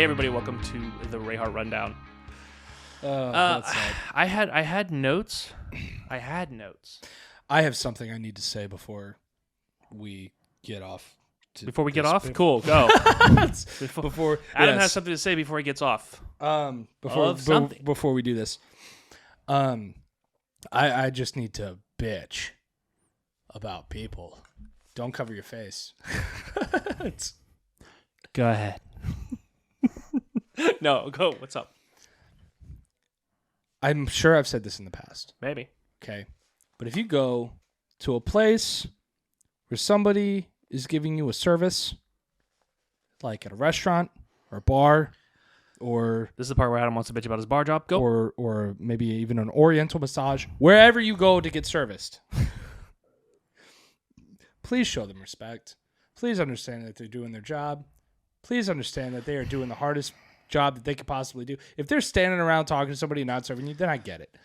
Hey everybody, welcome to the Rayhart Rundown. That's sad. I had notes. I have something I need to say before we get off. Before we get off? Cool, go. Before Adam has something to say before he gets off. Before we do this, I just need to bitch about people. Don't cover your face. Go ahead. No, go. What's up? I'm sure I've said this in the past. Maybe. Okay. But if you go to a place where somebody is giving you a service, like at a restaurant or a bar, or this is the part where Adam wants to bitch about his bar job. Go. Or maybe even an oriental massage, wherever you go to get serviced, please show them respect. Please understand that they're doing their job. Please understand that they are doing the hardest job that they could possibly do. If they're standing around talking to somebody and not serving you, then I get it.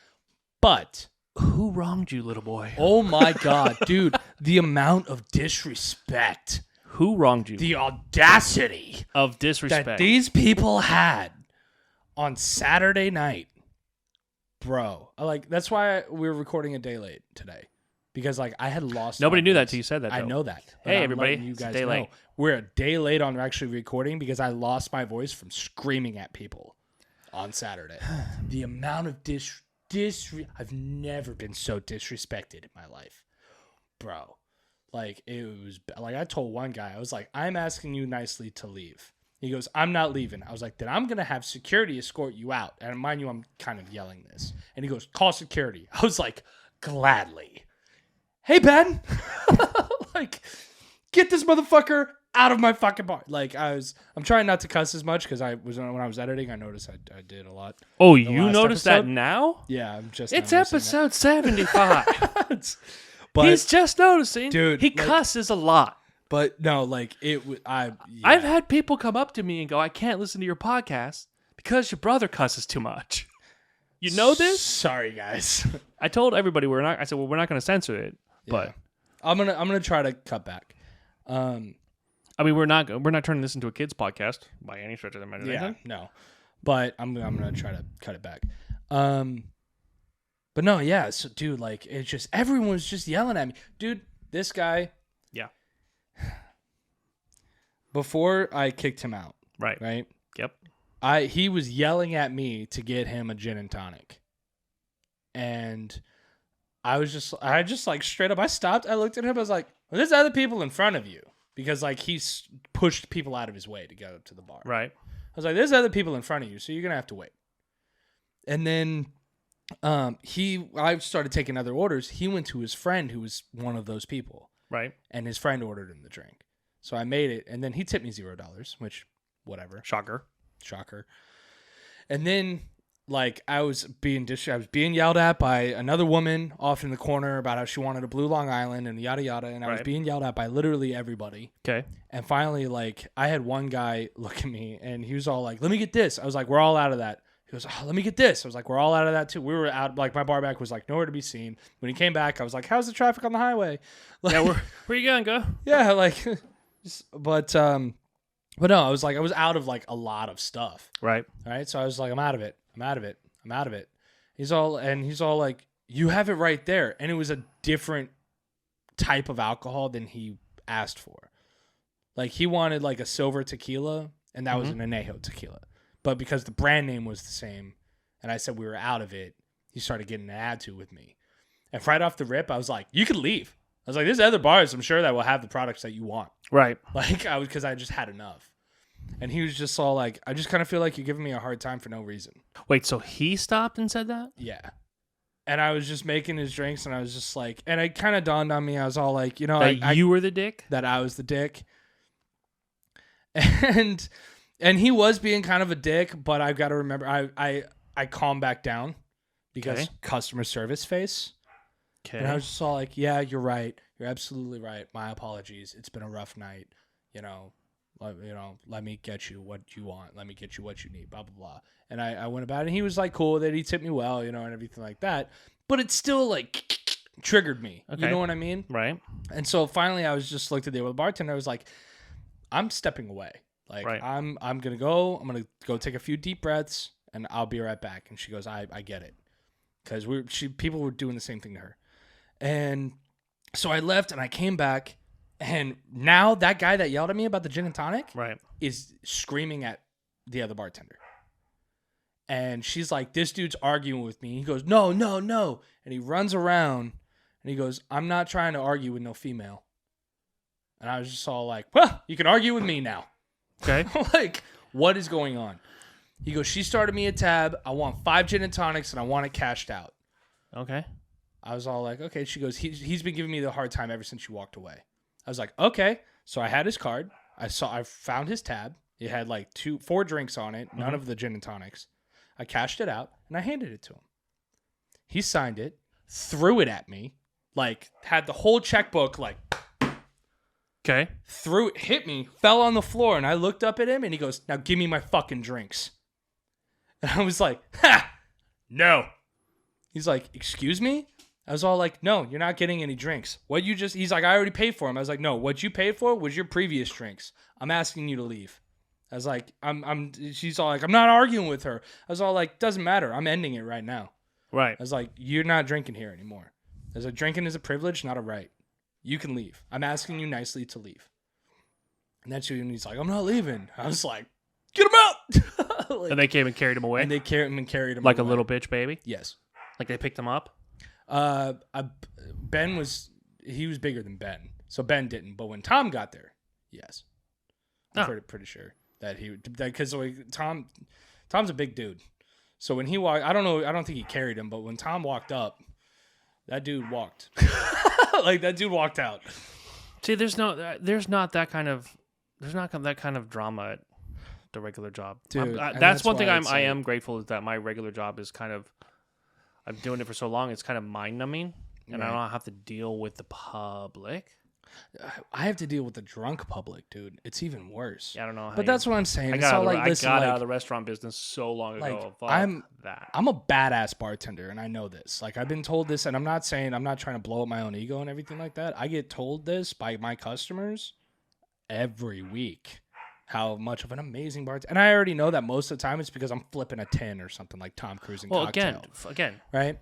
But who wronged you, little boy? Oh my God, dude, the amount of disrespect. Who wronged you? The audacity of disrespect that these people had on Saturday night. Bro, that's why we were recording a day late today. Because I had lost. Nobody knew that till you said that. Though. I know that. Hey, everybody! You guys it's a day late. We're a day late on actually recording because I lost my voice from screaming at people on Saturday. The amount of I've never been so disrespected in my life, bro. It was I told one guy, I was like, I'm asking you nicely to leave. He goes, I'm not leaving. I was like, then I'm gonna have security escort you out. And mind you, I'm kind of yelling this. And he goes, call security. I was like, gladly. Hey, Ben, get this motherfucker out of my fucking bar. I'm trying not to cuss as much because when I was editing, I noticed I did a lot. Oh, you noticed that now? Yeah, I'm just. It's episode 75. But he's just noticing, dude. He cusses a lot. But no, I've had people come up to me and go, "I can't listen to your podcast because your brother cusses too much." You know this? Sorry, guys. I told everybody we're not. I said, "Well, we're not going to censor it." But I'm gonna try to cut back. I mean, we're not turning this into a kids podcast by any stretch of the imagination. Yeah, no. But I'm gonna try to cut it back. But no, yeah. So, dude, it's just everyone was just yelling at me, dude. This guy. Yeah. Before I kicked him out. Right. Yep. He was yelling at me to get him a gin and tonic, and I just straight up, I stopped. I looked at him. I was like, well, there's other people in front of you because he's pushed people out of his way to get up to the bar. Right. I was like, there's other people in front of you, so you're going to have to wait. And then I started taking other orders. He went to his friend who was one of those people. Right. And his friend ordered him the drink. So I made it. And then he tipped me $0, which whatever. Shocker. And then I was being yelled at by another woman off in the corner about how she wanted a blue Long Island and yada yada, and I was being yelled at by literally everybody. Okay. And finally, I had one guy look at me and he was all like, "Let me get this." I was like, "We're all out of that." He goes, "Oh, let me get this." I was like, "We're all out of that too." We were out. My bar back was nowhere to be seen. When he came back, I was like, "How's the traffic on the highway?" Yeah, where you going, go? Yeah, but no, I was out of a lot of stuff. Right. So I was like, I'm out of it. He's all like, you have it right there. And it was a different type of alcohol than he asked for. He wanted a silver tequila, and that was an añejo tequila. But because the brand name was the same, and I said we were out of it, he started getting an attitude with me. And right off the rip, I was like, you can leave. I was like, there's other bars, I'm sure, that will have the products that you want. Right. Because I just had enough. And he was just all like, I just kind of feel like you're giving me a hard time for no reason. Wait, so he stopped and said that? Yeah. And I was just making his drinks, and I was just like, and it kind of dawned on me. I was all like, you were the dick? That I was the dick. And he was being kind of a dick, but I've got to remember, I calmed back down because customer service face. Okay. And I was just all like, yeah, you're right. You're absolutely right. My apologies. It's been a rough night. Let me get you what you want. Let me get you what you need, blah, blah, blah. And I went about it, and he was cool that he tipped me well, and everything like that. But it still triggered me. Okay. You know what I mean? Right. And so finally I was just looked at the bartender. I was like, I'm stepping away. Like, Right. I'm gonna go. I'm gonna go take a few deep breaths, and I'll be right back. And she goes, I get it, because people were doing the same thing to her, and so I left and I came back, and now that guy that yelled at me about the gin and tonic Right. is screaming at the other bartender, and she's like, "This dude's arguing with me." He goes, "No, no, no," and he runs around and he goes, "I'm not trying to argue with no female," and I was just all like, "Well, you can argue with me now." Okay. Like, what is going on? He goes, she started me a tab. I want 5 gin and tonics and I want it cashed out. Okay. I was all like, okay. She goes, he's been giving me the hard time ever since you walked away. I was like, okay. So I had his card. I found his tab. It had like 4 drinks on it, none of the gin and tonics. I cashed it out and I handed it to him. He signed it, threw it at me, like had the whole checkbook, like, Okay. threw it, hit me, fell on the floor, and I looked up at him, and he goes, "Now give me my fucking drinks." And I was like, "Ha, no." He's like, "Excuse me?" I was all like, "No, you're not getting any drinks. He's like, "I already paid for them." I was like, "No, what you paid for was your previous drinks. I'm asking you to leave." I was like, she's all like, "I'm not arguing with her." I was all like, "Doesn't matter. I'm ending it right now." Right. I was like, "You're not drinking here anymore." I was like, "Drinking is a privilege, not a right. You can leave. I'm asking you nicely to leave." And that's when he's like, "I'm not leaving." I was like, "Get him out!" Like, And they came and carried him away? and they carried him Like away. a little bitch baby? Yes. Like they picked him up? Ben was bigger than Ben, so Ben didn't. But when Tom got there, yes, I'm pretty sure that because Tom's a big dude. So when he walked, I don't think he carried him, but when Tom walked up, that dude walked. Like, that dude walked out. See, there's not that kind of drama at the regular job. Dude, that's one thing why I am grateful is that my regular job is kind of, I'm doing it for so long, it's kind of mind numbing, and I don't have to deal with the public. I have to deal with the drunk public, dude. It's even worse. Yeah, I don't know. But that's what I'm saying. I It's all like, I listen, got like, out of the restaurant business so long like, ago. Fuck that. I'm a badass bartender, and I know this. Like, I've been told this, and I'm not trying to blow up my own ego and everything like that. I get told this by my customers every week, how much of an amazing bartender. And I already know that most of the time it's because I'm flipping a 10 or something like Tom Cruise in Cocktail. Again. Right?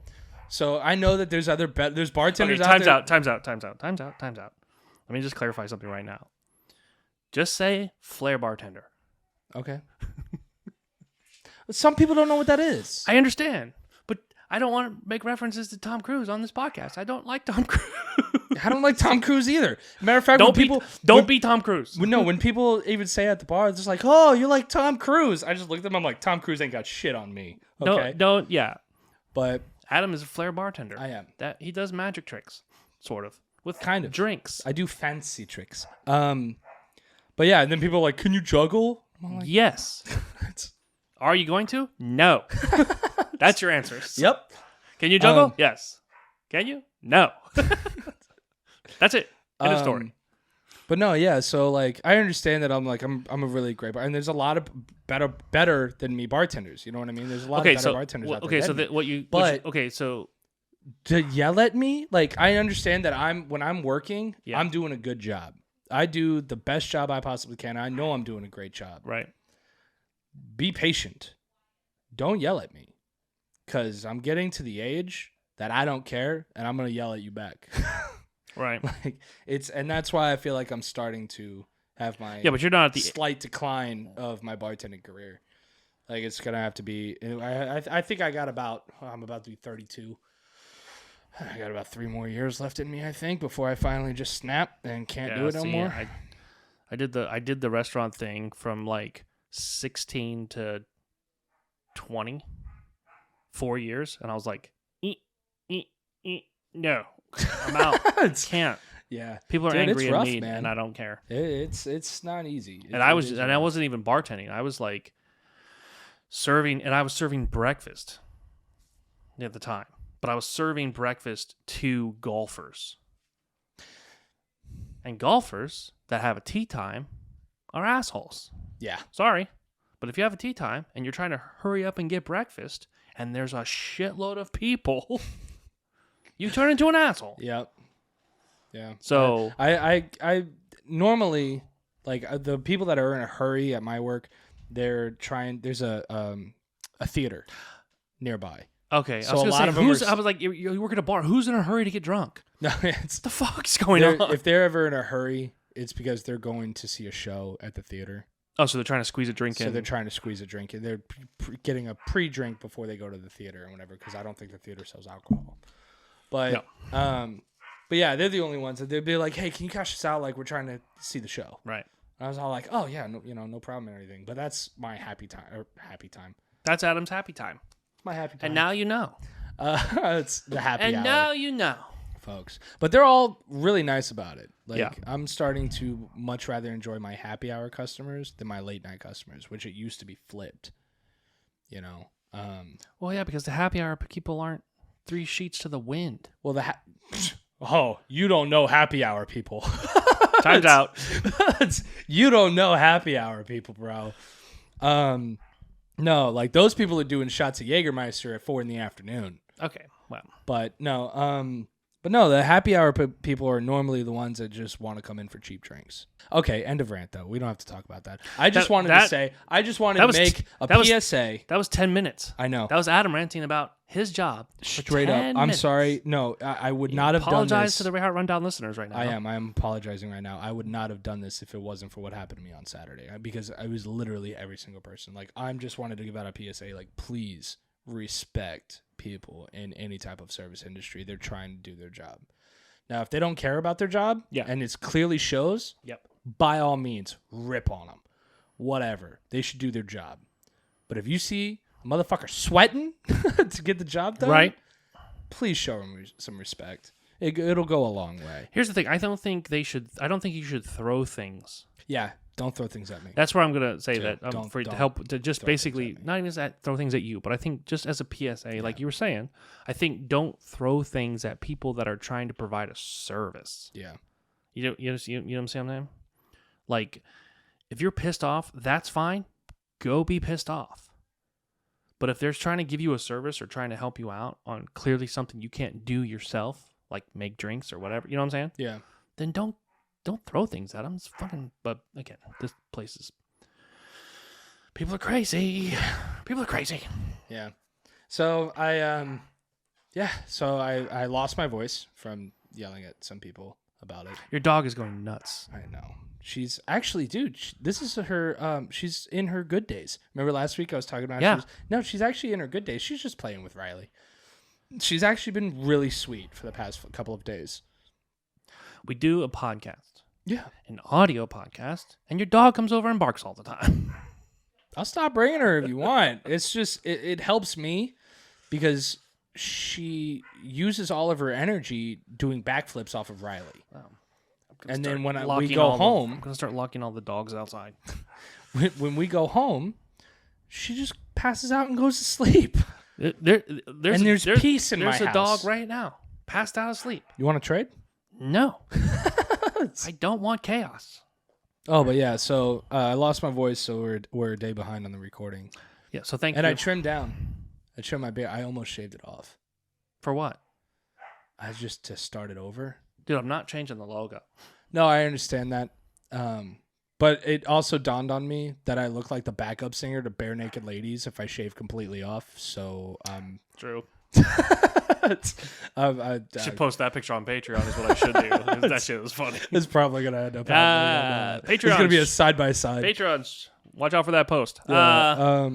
So I know that there's there's bartenders out there. Time's out. Let me just clarify something right now. Just say flair bartender. Okay. Some people don't know what that is. I understand, but I don't want to make references to Tom Cruise on this podcast. I don't like Tom Cruise. I don't like Tom Cruise either. Matter of fact, don't be Tom Cruise. No, when people even say at the bar, it's just like, "Oh, you like Tom Cruise?" I just look at them. I'm like, Tom Cruise ain't got shit on me. Okay. Don't. Yeah. But Adam is a flair bartender. I am. That he does magic tricks, sort of, with kind of drinks. I do fancy tricks. But yeah, and then people are like, "Can you juggle?" I'm like, yes. Are you going to? No. That's your answers. Yep. Can you juggle? Yes. Can you? No. That's it. End of story. But no, yeah. So like, I understand that I'm a really great bar, and there's a lot of better than me bartenders. You know what I mean? There's a lot of better bartenders out there. Okay, so to yell at me, like, I understand that when I'm working, I'm doing a good job. I do the best job I possibly can. I know I'm doing a great job. Right. Be patient. Don't yell at me, because I'm getting to the age that I don't care, and I'm gonna yell at you back. Right. Like, and that's why I feel like I'm starting to have my but you're not at the slight decline of my bartending career. Like, it's gonna have to be. I think I'm about to be 32. I got about 3 more years left in me, I think, before I finally just snap and can't do it no more. I did the restaurant thing from like 16 to 20, 4 years, and I was like, no, I'm out. Can't. Yeah, people are Dude, angry rough, at me, man. and I don't care. It's not easy. I wasn't even bartending. I was like serving, and I was serving breakfast at the time. But I was serving breakfast to golfers. And golfers that have a tea time are assholes. Yeah. Sorry. But if you have a tea time and you're trying to hurry up and get breakfast and there's a shitload of people, you turn into an asshole. Yep. Yeah. So I normally Like the people that are in a hurry at my work, they're trying. There's a theater nearby. Okay, So I was a gonna lot say, of them who's? are- I was like, you work at a bar. Who's in a hurry to get drunk? No, it's What the fuck's going on? if they're ever in a hurry, it's because they're going to see a show at the theater. Oh, so they're trying to squeeze a drink So in. they're trying to squeeze a drink in. They're getting a pre-drink before they go to the theater and whatever, because I don't think the theater sells alcohol. But but yeah, they're the only ones that they'd be like, "Hey, can you cash us out? Like, we're trying to see the show." Right. And I was all like, "Oh yeah, no, no problem and everything." But that's my happy time. That's Adam's happy time. My happy time. And now you know. It's the happy hour, now you know. folks. But they're all really nice about it. Like, Yeah. I'm starting to much rather enjoy my happy hour customers than my late night customers, which it used to be flipped. You know. Well, yeah, because the happy hour people aren't 3 sheets to the wind. Well, you don't know happy hour people. Time's out. You don't know happy hour people, bro. No, like those people are doing shots of Jägermeister at 4 p.m. Okay, well. But no, the happy hour people are normally the ones that just want to come in for cheap drinks. Okay, end of rant though. We don't have to talk about that. I just wanted to make a PSA. That was 10 minutes. I know. That was Adam ranting about his job. Straight up. I'm sorry. No, I would not have done this. Apologize to the Rayhart Rundown listeners right now. I am apologizing right now. I would not have done this if it wasn't for what happened to me on Saturday, because I was literally every single person. Like, I'm just wanted to give out a PSA. Like, please respect people in any type of service industry. They're trying to do their job. Now, if they don't care about their job, and it clearly shows, by all means, rip on them. Whatever. They should do their job. But if you see a motherfucker sweating to get the job done, right? Please show them some respect. It'll go a long way. Here's the thing. I don't think you should throw things. Yeah, don't throw things at me. That's where I'm going to say that. I'm don't- afraid to don't help, to just basically, not even that throw things at you, but I think just as a PSA, like you were saying, I think don't throw things at people that are trying to provide a service. Yeah. You know what I'm saying? Like, if you're pissed off, that's fine. Go be pissed off. But if they're trying to give you a service or trying to help you out on clearly something you can't do yourself, like make drinks or whatever, you know what I'm saying? Yeah. Then don't throw things at them. It's fucking. But again, this place is. People are crazy. People are crazy. Yeah. So I lost my voice from yelling at some people about it. Your dog is going nuts. I know. She's actually, dude, this is her, she's in her good days. Remember last week I was talking about she's actually in her good days. She's just playing with Riley. She's actually been really sweet for the past couple of days. We do a podcast. Yeah. An audio podcast, and your dog comes over and barks all the time. I'll stop bringing her if you want. It's just, it helps me because she uses all of her energy doing backflips off of Riley. Wow. And then when we go home, I'm gonna start locking all the dogs outside. When we go home, she just passes out and goes to sleep. There's peace in my house. There's a dog right now, passed out asleep. You want to trade? No, I don't want chaos. Oh, but yeah. So I lost my voice, so we're a day behind on the recording. Yeah. So thank you. And I trimmed down. I trimmed my beard. I almost shaved it off. For what? I just to start it over. Dude, I'm not changing the logo. No, I understand that. But it also dawned on me that I look like the backup singer to Bare Naked Ladies if I shave completely off. So, true. I should post that picture on Patreon is what I should do. That shit was funny. It's probably going to end up happening. Patreon. It's going to be a side-by-side. Patrons, watch out for that post. Yeah,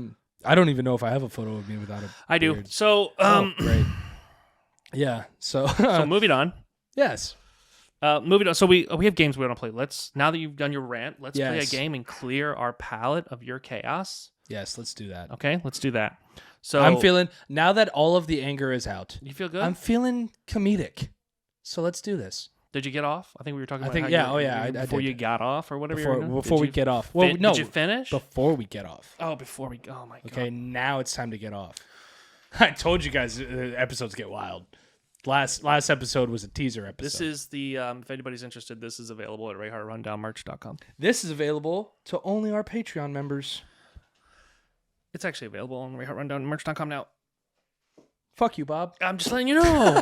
I don't even know if I have a photo of me without a I do. beard. So, great. Yeah, so... so moving on. Yes. Moving on. So we have games we want to play. Now that you've done your rant, let's play a Yes. game and clear our palette of your chaos. Yes, let's do that. Okay, let's do that. So I'm feeling, now that all of the anger is out, you feel good? I'm feeling comedic. So let's do this. Did you get off? I think we were talking about I before did. you got off or whatever. Before we get off. Well, no. Did you finish? Before we get off. Oh, before we... Oh, my God. Okay, now it's time to get off. I told you guys episodes get wild. Last episode was a teaser episode. This is the, if anybody's interested, this is available at rayhartrundownmerch.com. This is available to only our Patreon members. It's actually available on rayhartrundownmerch.com now. Fuck you, Bob. I'm just letting you know.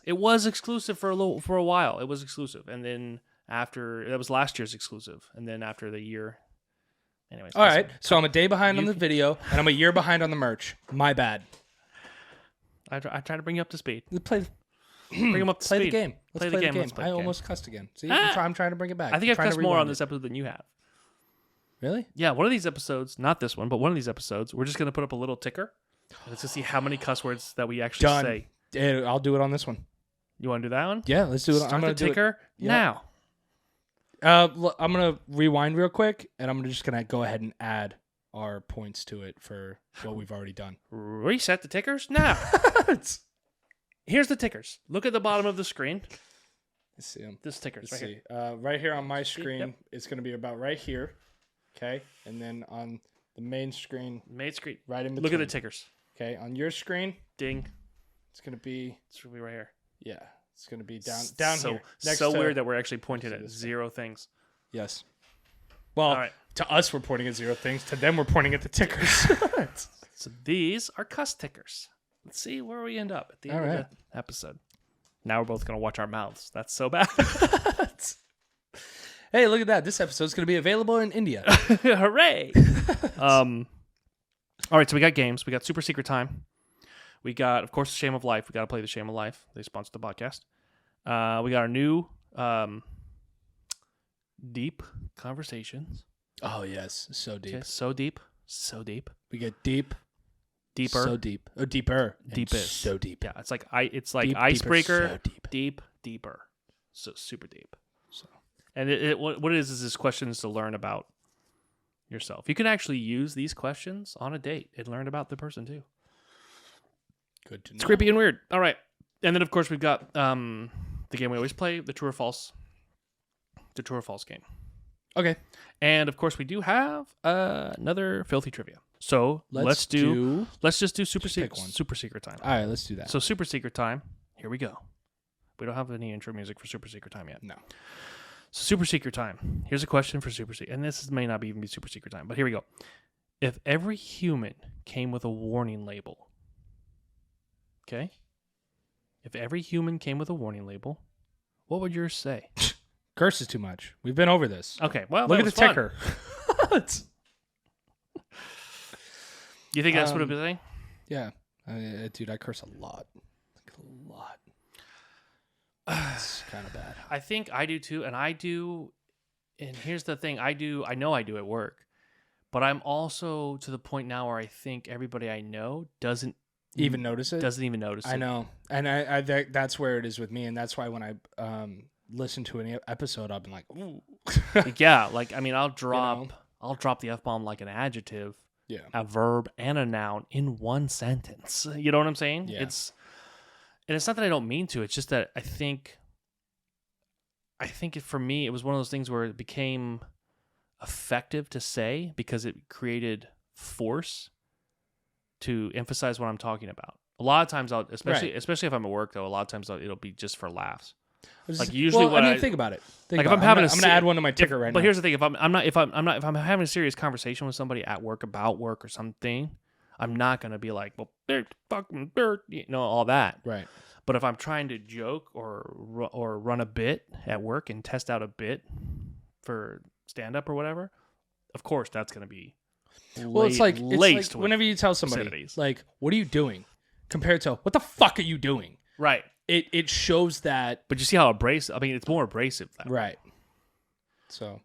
It was exclusive for a while. It was exclusive. And then after that was last year's exclusive, and then after the year. Anyways. All right. So I'm a day behind on the video, and I'm a year behind on the merch. My bad. I try to bring you up to speed. Play Bring him up to the speed. game. Let's play the game. Let's play the I game. almost cussed again. See, I'm trying to bring it back. I think I've trying to cussed more on rewind this episode than you have. Really? Yeah, one of these episodes, not this one, but one of these episodes, we're just going to put up a little ticker. Let's just see how many cuss words that we actually say. I'll do it on this one. You want to do that one? Yeah, let's do it. Start I'm going the to do ticker now. I'm going to rewind real quick, and I'm just going to go ahead and add our points to it for what we've already done. Reset the tickers now. Here's the tickers. Look at the bottom of the screen. Let's see them. This ticker's Let's right see. here. Right here on my screen, Yep. it's going to be about right here. Okay. And then on the main screen, right in between. Look at the tickers. Okay. On your screen, Ding. it's going to be. It's going to be right here. Yeah. It's going to be down so, here. So weird that we're actually pointing at 0 things. Yes. Well, All right. to us, we're pointing at 0 things. To them, we're pointing at the tickers. So these are cuss tickers. Let's see where we end up at the end of the episode. Now we're both going to watch our mouths. That's so bad. Hey, look at that. This episode's going to be available in India. Hooray. All right, so we got games. We got Super Secret Time. We got, of course, The Shame of Life. We got to play The Shame of Life. They sponsored the podcast. We got our new Deep Conversations. Oh, yes. So deep. Okay, so deep. So deep. We get deep. Deeper. So deep. Oh, deeper. Deep is. So deep. Yeah, it's like deep, icebreaker. Deeper, so deep. Deeper. So super deep. So, and what it is this question is to learn about yourself. You can actually use these questions on a date and learn about the person too. Good to know. It's creepy and weird. All right, and then of course we've got the game we always play, the true or false game. Okay. And of course we do have another filthy trivia. So let's just do super secret time. All right, let's do that. So super secret time. Here we go. We don't have any intro music for super secret time yet. No. So super secret time. Here's a question for super secret, and this may not even be super secret time, but here we go. If every human came with a warning label, okay? If every human came with a warning label, what would yours say? Curse is too much. We've been over this. Okay, well, look at the ticker. You think that's what it would say? Yeah, dude, I curse a lot. Like a lot. It's kind of bad. I think I do too, and I do. And here's the thing: I know I do at work, but I'm also to the point now where I think everybody I know doesn't even notice it. Doesn't even notice it. I know, and I that's where it is with me, and that's why when I listen to an episode, I've been like, ooh. Yeah, like I mean, I'll drop the F-bomb like an adjective, a verb, and a noun in one sentence. You know what I'm saying? Yeah. And it's not that I don't mean to. It's just that I think for me, it was one of those things where it became effective to say because it created force to emphasize what I'm talking about. A lot of times, especially if I'm at work, though, a lot of times it'll be just for laughs. Like usually, think about it. Like if I'm having, I'm gonna add one to my ticker right now. But here's the thing: if I'm having a serious conversation with somebody at work about work or something, I'm not gonna be like, well, they're fucking dirt, all that. Right. But if I'm trying to joke or run a bit at work and test out a bit for stand up or whatever, of course that's gonna be. Well, it's like whenever you tell somebody, obscenities. Like, what are you doing? Compared to, what the fuck are you doing? Right. It shows that. But you see how abrasive, I mean, it's more abrasive that way. Right. So.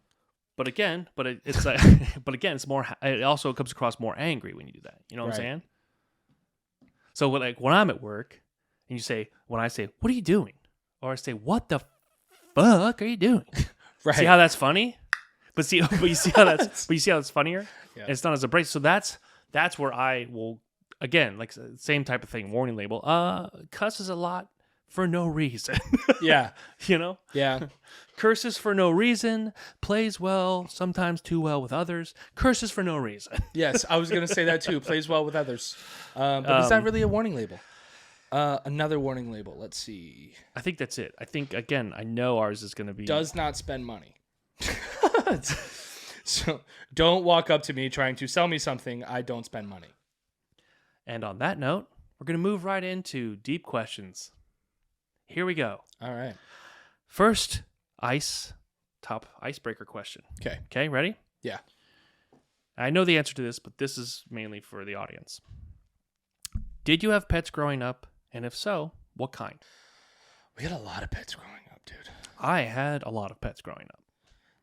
But it's like, it's more, it also comes across more angry when you do that. You know what I'm saying? So when I'm at work and when I say, what are you doing? Or I say, what the fuck are you doing? Right. See how that's funny? But you see how that's funnier? Yeah. It's not as abrasive. So that's where I will, again, like same type of thing, warning label, cusses a lot for no reason. Yeah. Yeah. Curses for no reason, plays well, sometimes too well with others, curses for no reason. Yes, I was going to say that too. Plays well with others. But is that really a warning label? Another warning label. Let's see. I think that's it. I think, again, I know ours is going to be... Does not spend money. So don't walk up to me trying to sell me something. I don't spend money. And on that note, we're going to move right into deep questions. Here we go. All right. First, ice top icebreaker question. Okay. Okay, ready? Yeah. I know the answer to this, but this is mainly for the audience. Did you have pets growing up? And if so, what kind? We had a lot of pets growing up, dude. I had a lot of pets growing up.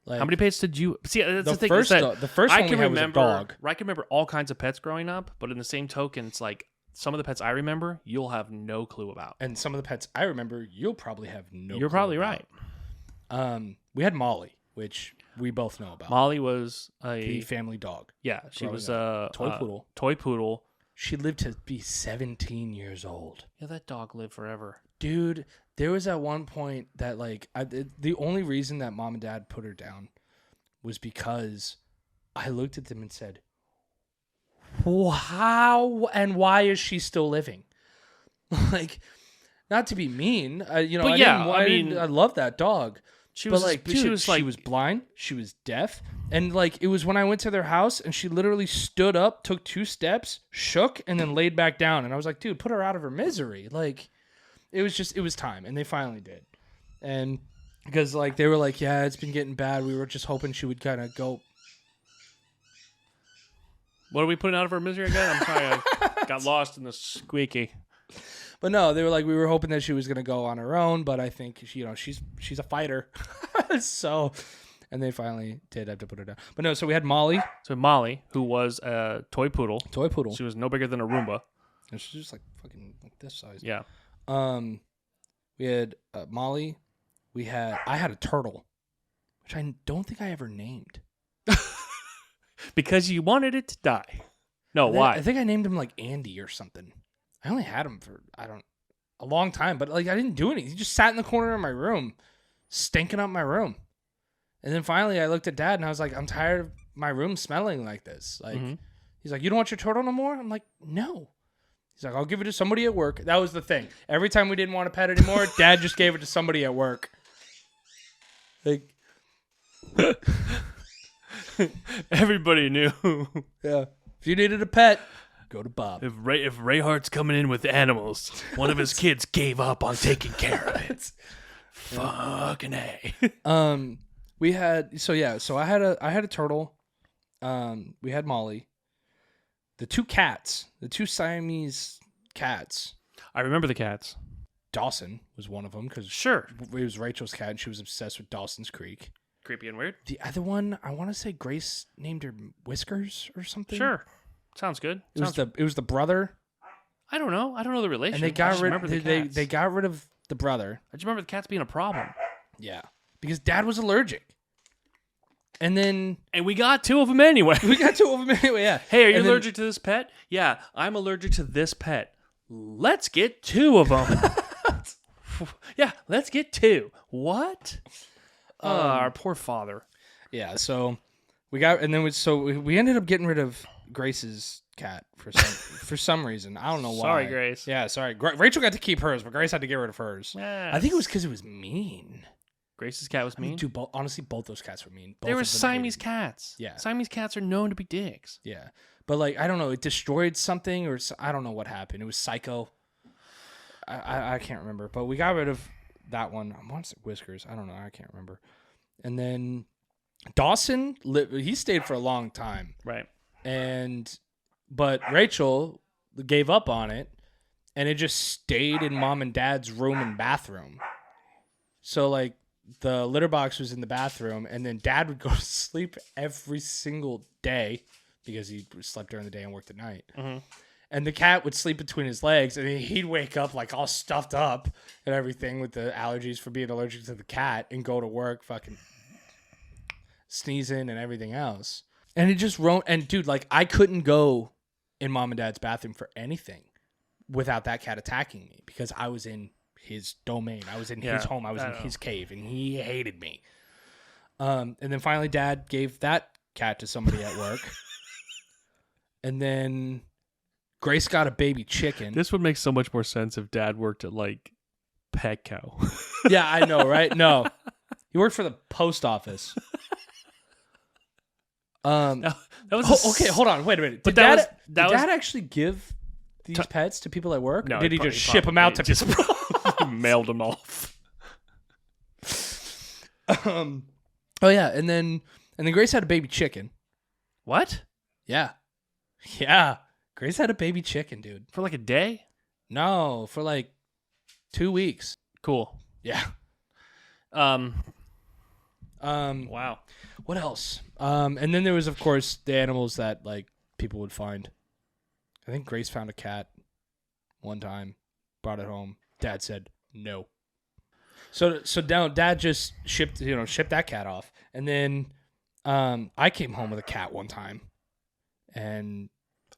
Like, How many pets did you see? That's the thing. first, the first I one can we had was a remember. dog. I can remember all kinds of pets growing up, but in the same token, it's like some of the pets I remember, you'll have no clue about. And some of the pets I remember, you'll probably have no You're clue probably about. right. We had Molly, which we both know about. Molly was The a family dog. she growing was up. a Toy poodle. Toy poodle. She lived to be 17 years old. Yeah, that dog lived forever. Dude, there was at one point that like the only reason that mom and dad put her down was because I looked at them and said, how and why is she still living? Like, not to be mean, But yeah, I love that dog. She But was like, dude, she was blind, she was deaf, and like it was when I went to their house and she literally stood up, took 2 steps, shook, and then laid back down. And I was like, dude, put her out of her misery. Like, it was time, and they finally did. And because like they were like, yeah, it's been getting bad. We were just hoping she would kind of go. What are we putting out of our misery again? I'm sorry, I got lost in the squeaky. But no, they were like, we were hoping that she was gonna go on her own, but I think she's a fighter. So, and they finally did have to put her down. But no, so we had Molly, So Molly, who was a toy poodle. toy poodle. She was no bigger than a Roomba. And she's just like fucking like this size. Yeah. We had Molly. I had a turtle, which I don't think I ever named. Because you wanted it to die. No, why? I think I named him like Andy or something. I only had him for a long time, but like I didn't do anything. He just sat in the corner of my room, stinking up my room. And then finally, I looked at Dad and I was like, I'm tired of my room smelling like this. Like, He's like, you don't want your turtle no more? I'm like, no. He's like, I'll give it to somebody at work. That was the thing. Every time we didn't want a pet anymore, Dad just gave it to somebody at work. Like, Everybody knew. yeah. If you needed a pet, go to Bob. If Rayhart's coming in with animals, one of his kids gave up on taking care of it. Fucking A. We had so I had a turtle. We had Molly. The 2 cats, the 2 Siamese cats. I remember the cats. Dawson was one of them because Sure. it was Rachel's cat and she was obsessed with Dawson's Creek. Creepy and weird. The other one, I want to say Grace named her Whiskers or something. Sure. Sounds good. It was the brother, I don't know. I don't know the relation. and they I got just rid. remember the They cats. got rid of the brother. I just remember the cats being a problem. Yeah, because Dad was allergic, and then And we got 2 of them anyway. we got 2 of them anyway. Yeah. Hey, are you And then- allergic to this pet? Yeah, I'm allergic to this pet. Let's get 2 of them. Yeah, let's get 2. What? Our poor father. Yeah, so we got, and then we ended up getting rid of Grace's cat for some reason. I don't know why. Sorry, Grace. Yeah, sorry. Rachel got to keep hers, but Grace had to get rid of hers. Yes. I think it was because it was mean. Grace's cat was mean. Dude, honestly, both those cats were mean. Both They were of them Siamese hated me. cats. Yeah. Siamese cats are known to be dicks. Yeah, but like I don't know, it destroyed something or I don't know what happened. It was psycho. I can't remember, but we got rid of that one. I want to say Whiskers. I don't know. I can't remember. And then Dawson, he stayed for a long time. Right. But Rachel gave up on it, and it just stayed in Mom and Dad's room and bathroom. So like the litter box was in the bathroom, and then Dad would go to sleep every single day because he slept during the day and worked at night. Mm-hmm. And the cat would sleep between his legs, and he'd wake up like all stuffed up and everything with the allergies for being allergic to the cat, and go to work fucking sneezing and everything else. And it just and dude, like I couldn't go in Mom and Dad's bathroom for anything without that cat attacking me because I was in his domain. I was in his home. I was in his cave, and he hated me. And then finally Dad gave that cat to somebody at work. And then Grace got a baby chicken. This would make so much more sense if Dad worked at like Petco. Yeah, I know, right? No. He worked for the post office. That was okay, hold on. Wait a minute. But Did did Dad actually give these pets to people at work? No, Or did he probably- just ship them out to just people? mailed them off. Oh yeah, and then Grace had a baby chicken. What? Yeah. Yeah. Grace had a baby chicken, dude. For like a day? No, for like 2 weeks. Cool. Yeah. Wow. What else? And then there was, of course, the animals that like people would find. I think Grace found a cat one time, brought it home. Dad said no. So down, Dad just shipped that cat off, and then I came home with a cat one time, and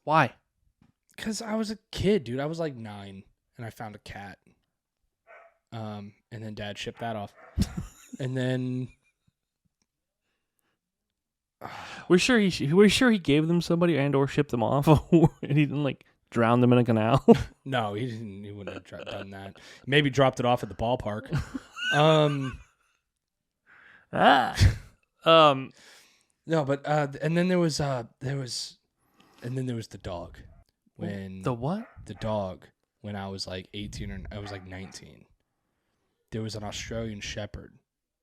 why? Because I was a kid, dude. I was like 9, and I found a cat. And then Dad shipped that off, and then. We're sure he gave them somebody and or shipped them off, and he didn't like drown them in a canal. No, he didn't. He wouldn't have done that. Maybe dropped it off at the ballpark. No, but and then there was the dog. When the what? The dog. When I was like 18 or I was like 19, there was an Australian Shepherd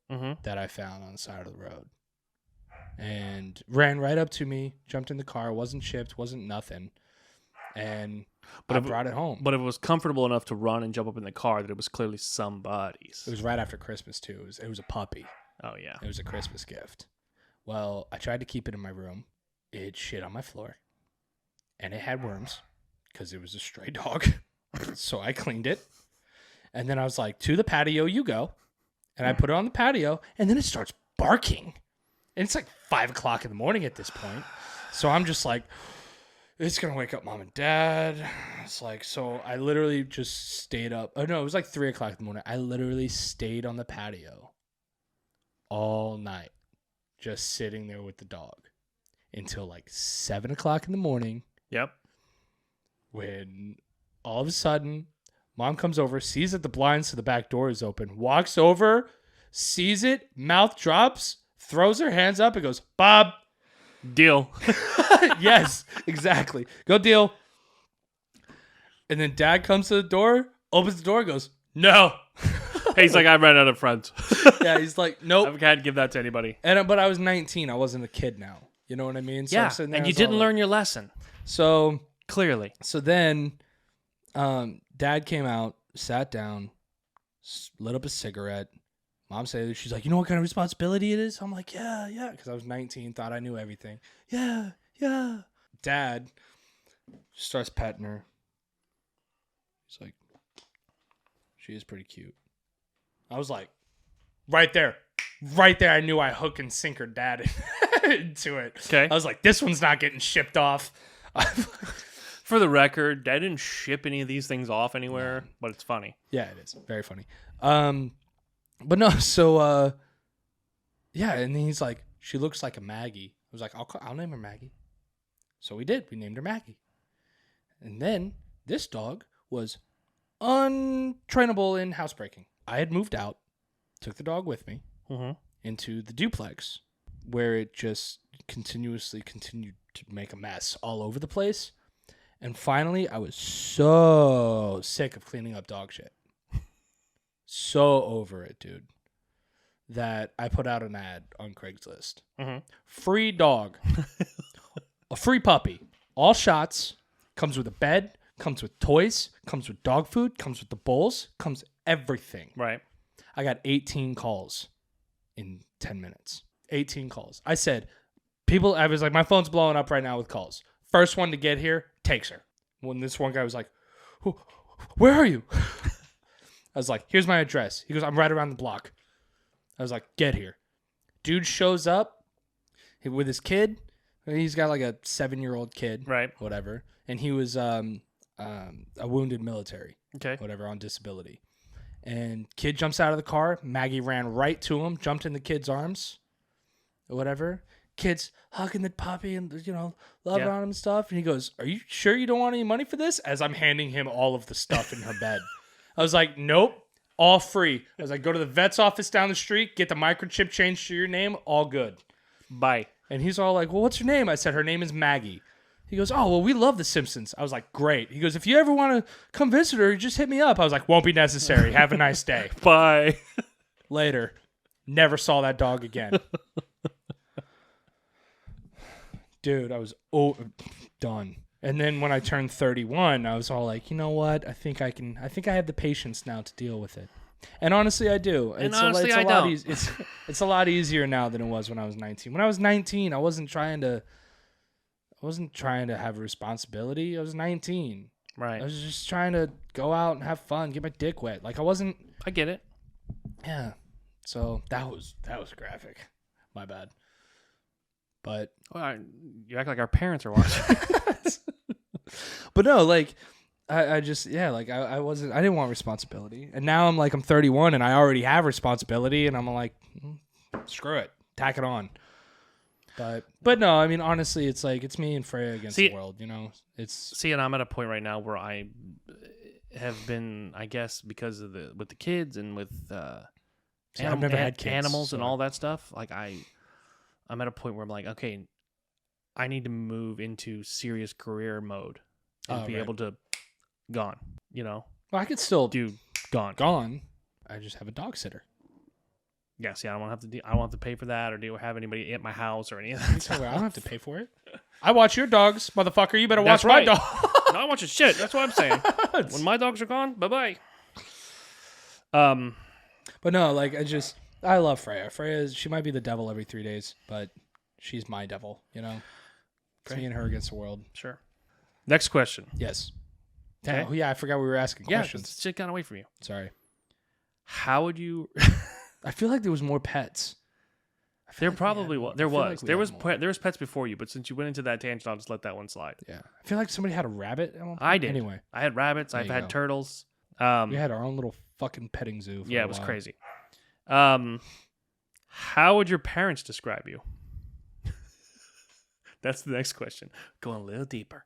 that I found on the side of the road. And ran right up to me, jumped in the car, wasn't shipped, wasn't nothing. And I brought it home. But it was comfortable enough to run and jump up in the car that it was clearly somebody's. It was right after Christmas, too. It was a puppy. Oh, yeah. It was a Christmas gift. Well, I tried to keep it in my room. It shit on my floor. And it had worms because it was a stray dog. So I cleaned it. And then I was like, to the patio you go. And I put it on the patio. And then it starts barking. And it's like 5 o'clock in the morning at this point. So I'm just like, it's going to wake up Mom and Dad. It's like, so I literally just stayed up. Oh, no, it was like 3 o'clock in the morning. I literally stayed on the patio all night, just sitting there with the dog until like 7 o'clock in the morning. Yep. When all of a sudden, Mom comes over, sees that the blinds to the back door is open, walks over, sees it, mouth drops, throws her hands up and goes, Bob. Deal. Yes, exactly. Go deal. And then Dad comes to the door, opens the door, goes, no. He's like, I ran out of friends. Yeah, he's like, nope. I can't give that to anybody. But I was 19. I wasn't a kid now. You know what I mean? So yeah, and you didn't learn your lesson. So clearly. So then Dad came out, sat down, lit up a cigarette. Mom said, she's like, you know what kind of responsibility it is? I'm like, yeah. Because I was 19, thought I knew everything. Yeah. Dad starts petting her. He's like, she is pretty cute. I was like, right there. I knew I hook and sinker Dad into it. Okay. I was like, this one's not getting shipped off. For the record, Dad didn't ship any of these things off anywhere, but it's funny. Yeah, it is. Very funny. But no, so yeah, and then he's like, she looks like a Maggie. I was like, I'll name her Maggie. So we did. We named her Maggie. And then this dog was untrainable in housebreaking. I had moved out, took the dog with me into the duplex, where it just continued to make a mess all over the place. And finally, I was so sick of cleaning up dog shit. So over it, dude, that I put out an ad on Craigslist. Free dog. A free puppy. All shots. Comes with a bed. Comes with toys. Comes with dog food. Comes with the bowls. Comes everything. Right. I got 18 calls in 10 minutes. 18 calls. I said, I was like, my phone's blowing up right now with calls. First one to get here takes her. When this one guy was like, where are you? I was like, here's my address. He goes, I'm right around the block. I was like, get here. Dude shows up with his kid. He's got like a 7-year-old kid. Right. Whatever. And he was a wounded military. Okay. Whatever, on disability. And kid jumps out of the car. Maggie ran right to him, jumped in the kid's arms. Or whatever. Kid's hugging the puppy and, loving on him and stuff. And he goes, are you sure you don't want any money for this? As I'm handing him all of the stuff in her bed. I was like, nope, all free. I was like, go to the vet's office down the street, get the microchip changed to your name, all good. Bye. And he's all like, well, what's your name? I said, her name is Maggie. He goes, oh, well, we love The Simpsons. I was like, great. He goes, if you ever want to come visit her, just hit me up. I was like, won't be necessary. Have a nice day. Bye. Later. Never saw that dog again. Dude, I was done. And then when I turned 31, I was all like, you know what? I think I have the patience now to deal with it. And honestly, I do. It's a lot easier now than it was when I was 19. When I was 19, I wasn't trying to have a responsibility. I was 19. Right. I was just trying to go out and have fun, get my dick wet. Like I wasn't. I get it. Yeah. So that was graphic. My bad. But You act like our parents are watching. but no, like I just I didn't want responsibility, and now I'm 31 and I already have responsibility, and I'm like, screw it, tack it on. But no, I mean honestly, it's like it's me and Freya against the world, you know. And I'm at a point right now where I have been, I guess, because of with the kids and with I've never had kids, animals and all that stuff. Like I'm at a point where I'm like, okay, I need to move into serious career mode and be able to gone. You know, well, I could still do gone. I just have a dog sitter. Yeah, see, I don't have to. I don't have to pay for that, or have anybody at my house or any of that stuff. I don't have to pay for it. I watch your dogs, motherfucker. You better watch my dog. No, I watch your shit. That's what I'm saying. When my dogs are gone, bye bye. But no, like I love Freya. Freya, she might be the devil every 3 days, but she's my devil. You know, it's me and her against the world. Sure. Next question. Yes. Okay. Oh, yeah, I forgot we were asking questions. Shit got away from you. Sorry. How would you? I feel like there was more pets. There probably was. There was pets before you, but since you went into that tangent, I'll just let that one slide. Yeah, I feel like somebody had a rabbit at one point. I did. Anyway, I had rabbits. I've had turtles. We had our own little fucking petting zoo. Yeah, it was crazy. How would your parents describe you? That's the next question. Going a little deeper.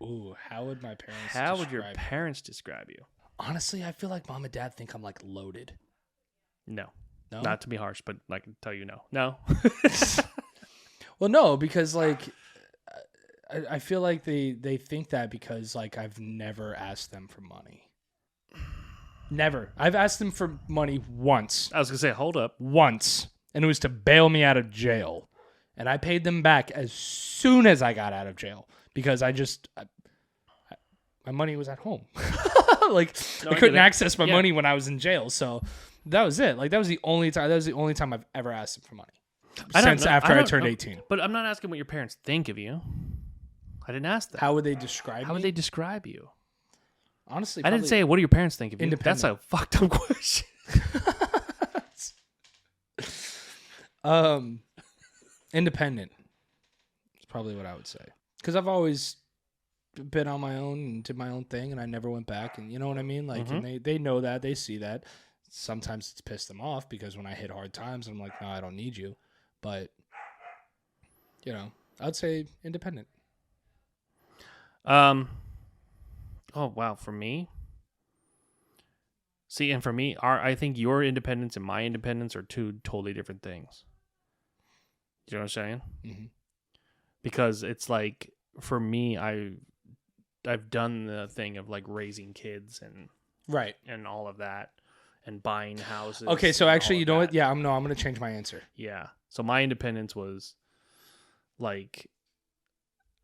Ooh, how would my parents? How would your parents describe you? Honestly, I feel like mom and dad think I'm like loaded. No, not to be harsh, but I can tell you no. Well, no, because like I feel like they think that because like I've never asked them for money. Never. I've asked them for money once. I was gonna say, hold up, once, and it was to bail me out of jail, and I paid them back as soon as I got out of jail because my money was at home. I couldn't access my money when I was in jail, so that was it. Like that was the only time I've ever asked them for money after I turned 18. But I'm not asking what your parents think of you. I didn't ask that. How would they describe me? How would they describe you? Honestly, I didn't say what do your parents think of you. That's a fucked up question. Independent. It's probably what I would say. Because I've always been on my own and did my own thing, and I never went back. And you know what I mean? Like, and they know that, they see that. Sometimes it's pissed them off because when I hit hard times, I'm like, no, I don't need you. But you know, I'd say independent. Oh wow, for me. See, and for me, I think your independence and my independence are two totally different things. You know what I'm saying? Mm-hmm. Because it's like for me, I've done the thing of like raising kids and right and all of that and buying houses. Okay, so actually, you know what? Yeah, I'm going to change my answer. Yeah. So my independence was like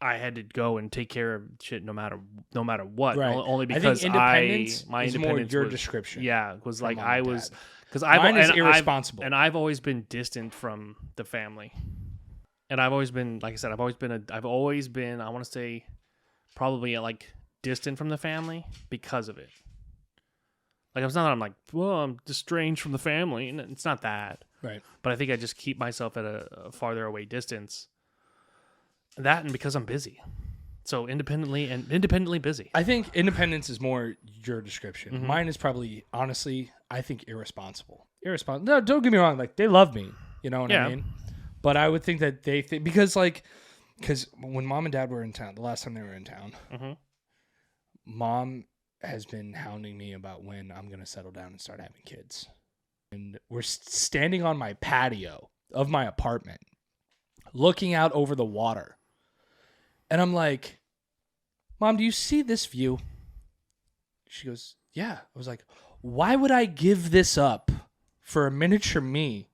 I had to go and take care of shit no matter what. Right. Only because I think independence my is independence more your was, description. Yeah, was like I was because mine is irresponsible, and I've always been distant from the family, and I've always been, like I said, I've always been I want to say probably like distant from the family because of it. Like it's not that I'm like, well, I'm estranged from the family, and it's not that. Right. But I think I just keep myself at a farther away distance. That and because I'm busy. So independently busy. I think independence is more your description. Mm-hmm. Mine is probably, honestly, I think irresponsible. No, don't get me wrong. Like, they love me. You know what I mean? But I would think that they think, because when mom and dad were in town, the last time they were in town, mom has been hounding me about when I'm going to settle down and start having kids. And we're standing on my patio of my apartment, looking out over the water. And I'm like, Mom, do you see this view? She goes, yeah. I was like, why would I give this up for a miniature me?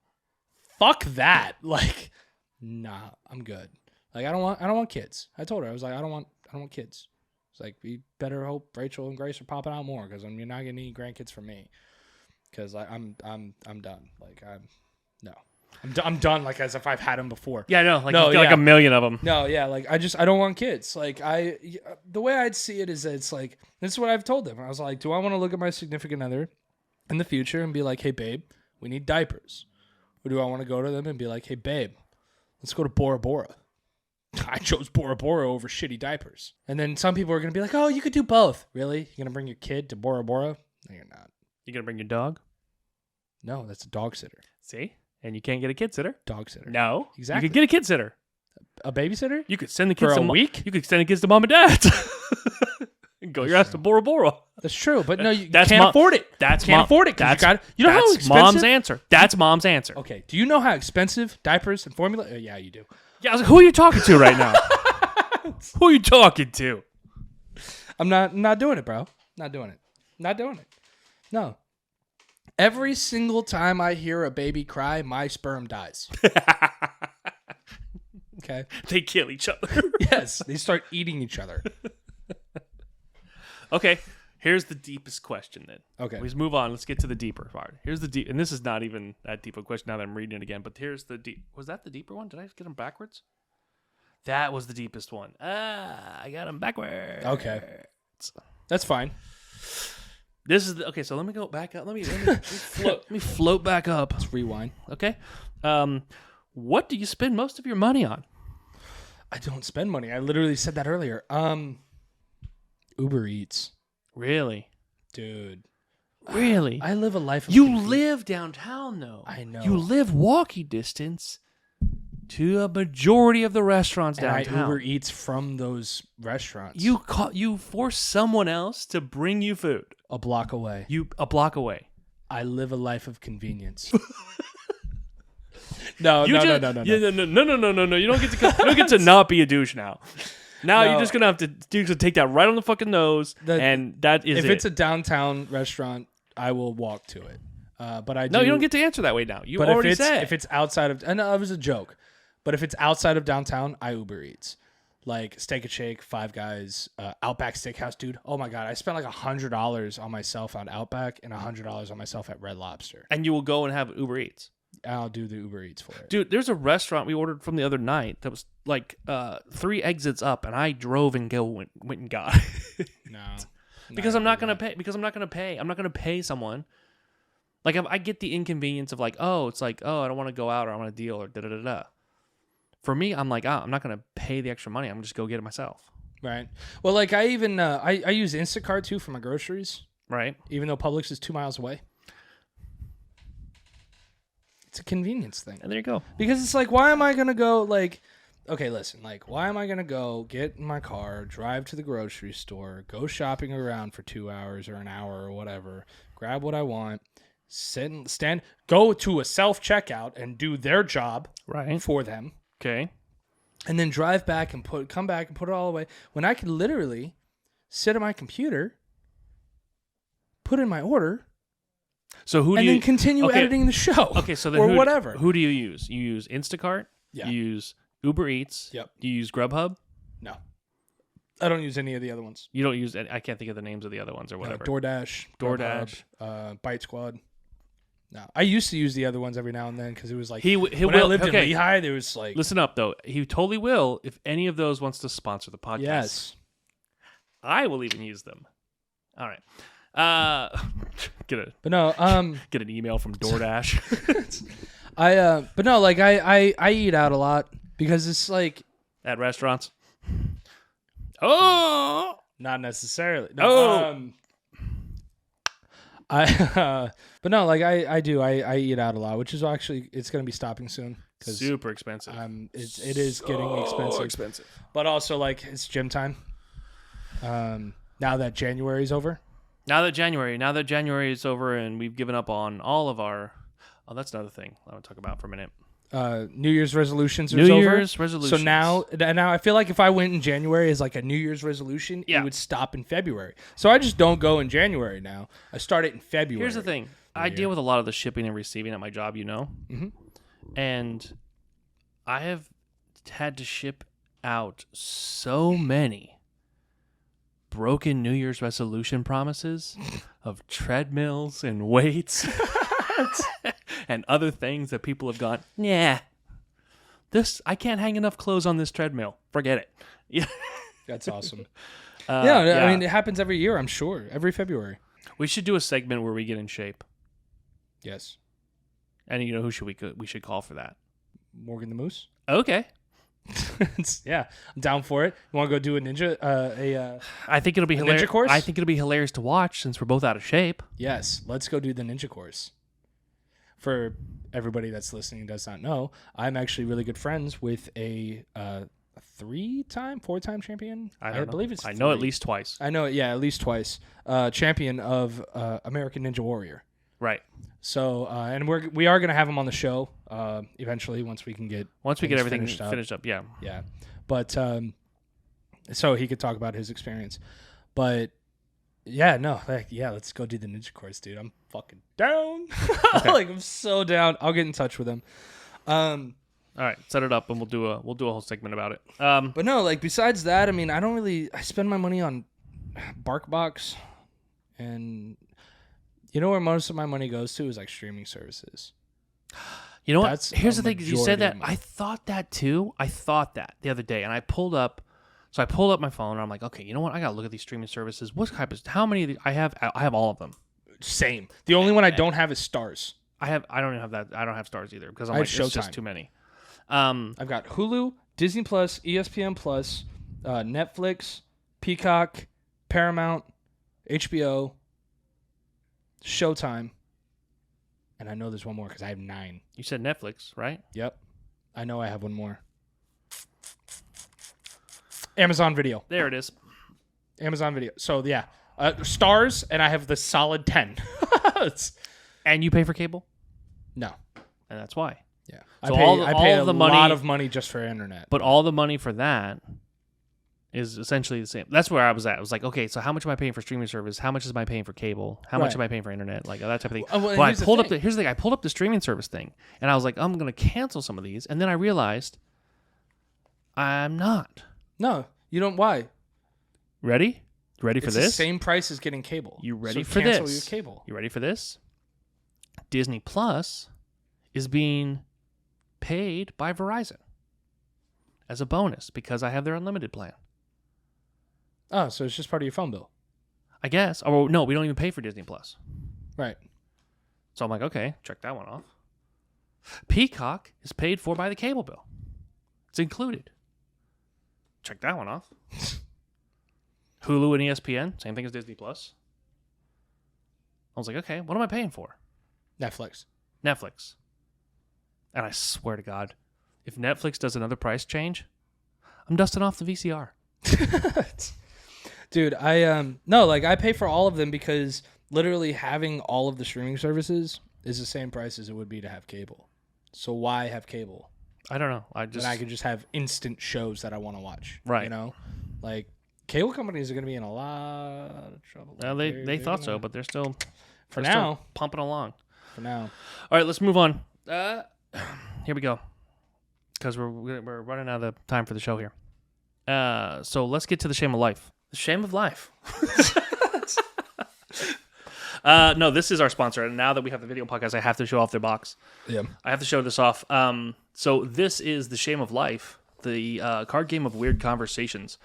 Fuck that. Like, nah, I'm good. Like I don't want kids. I told her I was like I don't want kids. It's like we better hope Rachel and Grace are popping out more because you're not gonna need grandkids from me. Because I'm done. Like I'm done. Like as if I've had them before. Yeah, no, like no, like a million of them. No, yeah, like I don't want kids. Like the way I'd see it is that it's like this is what I've told them. I was like, do I want to look at my significant other in the future and be like, hey babe, we need diapers, or do I want to go to them and be like, hey babe, let's go to Bora Bora. I chose Bora Bora over shitty diapers. And then some people are going to be like, oh, you could do both. Really? You're going to bring your kid to Bora Bora? No, you're not. You going to bring your dog? No, that's a dog sitter. See? And you can't get a kid sitter. Dog sitter. No. Exactly. You could get a kid sitter. A babysitter? You could send the kids for a week? You could send the kids to mom and dad. And go your ass to Bora Bora. That's true, but no, you can't afford it. Can't afford it because you know how expensive? Mom's answer. That's mom's answer. Okay. Do you know how expensive diapers and formula? Yeah, you do. Yeah, I was like, who are you talking to right now? Who are you talking to? I'm not doing it, bro. Not doing it. No. Every single time I hear a baby cry, my sperm dies. Okay. They kill each other. Yes, they start eating each other. Okay, here's the deepest question then. Okay. Let's move on. Let's get to the deeper part. Here's the deep, and this is not even that deep of a question now that I'm reading it again, but here's the deep. Was that the deeper one? Did I get them backwards? That was the deepest one. I got them backwards. Okay. That's fine. This is okay, so let me go back up. Let me float back up. Let's rewind. Okay. What do you spend most of your money on? I don't spend money. I literally said that earlier. Uber Eats. Really? Dude. Really? I live a life of You live downtown, though. I know. You live walking distance to a majority of the restaurants and downtown. I Uber Eats from those restaurants. You force someone else to bring you food. A block away. A block away. I live a life of convenience. No. Yeah, no. You don't get to not be a douche now. Now you're just gonna have to take that right on the fucking nose, and that is if it. It's a downtown restaurant, I will walk to it. But I no, you don't get to answer that way now. You but already said if it's outside of, and it was a joke, but if it's outside of downtown, I Uber Eats. Like Steak and Shake, Five Guys, Outback Steakhouse, dude. Oh my god, I spent like $100 on myself on Outback and $100 on myself at Red Lobster. And you will go and have Uber Eats. I'll do the Uber Eats for it. Dude, there's a restaurant we ordered from the other night that was like 3 exits up, and I drove and went and got it. No. Because I'm not gonna pay. I'm not gonna pay someone. Like I get the inconvenience of like, it's like, I don't want to go out or I want a deal or da da da da. For me, I'm like, I'm not gonna pay the extra money. I'm just go get it myself. Right. Well, like I even I use Instacart too for my groceries. Right. Even though Publix is 2 miles away. It's a convenience thing. And there you go. Because it's like, why am I going to go, like, okay, listen, like, why am I going to go get in my car, drive to the grocery store, go shopping around for 2 hours or an hour or whatever, grab what I want, go to a self-checkout and do their job for them. Okay. And then drive back and come back and put it all away when I could literally sit at my computer, put in my order, then continue editing the show. Okay, so then whatever. Who do you use? You use Instacart? Yeah. You use Uber Eats? Yep. Do you use Grubhub? No. I don't use any of the other ones. You don't use I can't think of the names of the other ones or whatever. DoorDash. Grubhub, Bite Squad. No. I used to use the other ones every now and then because it was like when I lived in Lehigh, there was like... Listen up, though. He totally will if any of those wants to sponsor the podcast. Yes. I will even use them. All right. Get an email from DoorDash. But no, like I eat out a lot because it's like at restaurants. Oh, not necessarily. No, but no, like I do. I eat out a lot, which is actually it's going to be stopping soon. Super expensive. It is getting expensive. But also like it's gym time. Now that January's over. Now that January is over and we've given up on all of our... Oh, that's another thing I want to talk about for a minute. New Year's resolutions are over. New Year's resolutions. So now I feel like if I went in January as like a New Year's resolution, it would stop in February. So I just don't go in January now. I start it in February. Here's the thing. I deal with a lot of the shipping and receiving at my job, Mm-hmm. And I have had to ship out so many broken New Year's resolution promises of treadmills and weights and other things that people have gone, yeah, I can't hang enough clothes on this treadmill. Forget it. Yeah. That's awesome. Yeah. I mean, it happens every year, I'm sure. Every February. We should do a segment where we get in shape. Yes. And you know who we should call for that? Morgan the Moose? Okay. Yeah, I'm down for it. You want to go do a ninja? I think it'll be hilarious. Ninja course? I think it'll be hilarious to watch since we're both out of shape. Yes, let's go do the ninja course. For everybody that's listening does not know, I'm actually really good friends with a 4-time champion. I believe it's. I know at least twice. I know, yeah, at least twice. Champion of American Ninja Warrior. Right. So, and we are gonna have him on the show eventually once we get everything finished up. Yeah. Yeah, but so he could talk about his experience. But yeah, no, let's go do the ninja course, dude. I'm fucking down. Okay. Like, I'm so down. I'll get in touch with him. All right, set it up and we'll do a whole segment about it. But no, like, besides that, I mean, I spend my money on BarkBox, and you know where most of my money goes to is like streaming services. You know what? That's Here's a the thing. You said majority that. of my- I thought that too. I thought that the other day, and I pulled up my phone, and I'm like, okay, you know what? I gotta look at these streaming services. How many of these? I have all of them. Same. The only one I don't have is Stars. I don't even have that. I don't have Stars either because I I'm like, have it's just Showtime. too many. I've got Hulu, Disney Plus, ESPN Plus, Netflix, Peacock, Paramount, HBO, Showtime, and I know there's one more because I have 9. You said Netflix, right? Yep. I know I have one more. Amazon Video. There it is. Amazon Video. So, yeah. Stars, and I have the solid 10. And you pay for cable, No. and that's why. Yeah. So I pay all a the money- lot of money just for internet. But all the money for that is essentially the same. That's where I was at. I was like, okay, so how much am I paying for streaming service? How much am I paying for cable? How much Right. am I paying for internet? Like that type of thing. Well, Well, here's the here's the thing. I pulled up the streaming service thing, and I was like, I'm going to cancel some of these, and then I realized I'm not. No, you don't. Why? Ready? Ready for It's this? the same price as getting cable. You ready So for cancel this? your cable. You ready for this? Disney Plus is being paid by Verizon as a bonus because I have their unlimited plan. Oh, so it's just part of your phone bill. I guess. Oh, no, we don't even pay for Disney Plus. Right. So I'm like, okay, check that one off. Peacock is paid for by the cable bill. It's included. Check that one off. Hulu and ESPN, same thing as Disney Plus. I was like, okay, what am I paying for? Netflix. Netflix. And I swear to God, if Netflix does another price change, I'm dusting off the VCR. Dude, I pay for all of them because literally having all of the streaming services is the same price as it would be to have cable. So why have cable? I don't know. Then I could just have instant shows that I want to watch. Right. You know? Like, cable companies are going to be in a lot of trouble. Well, they thought so, but they're still For they're still now. pumping along. For now. All right, let's move on. Here we go, because we're running out of time for the show here. So let's get to the shame of life. The shame of life. No, this is our sponsor, and now that we have the video podcast, I have to show off their box. Yeah. I have to show this off. So this is the Shame of Life, the card game of weird conversations.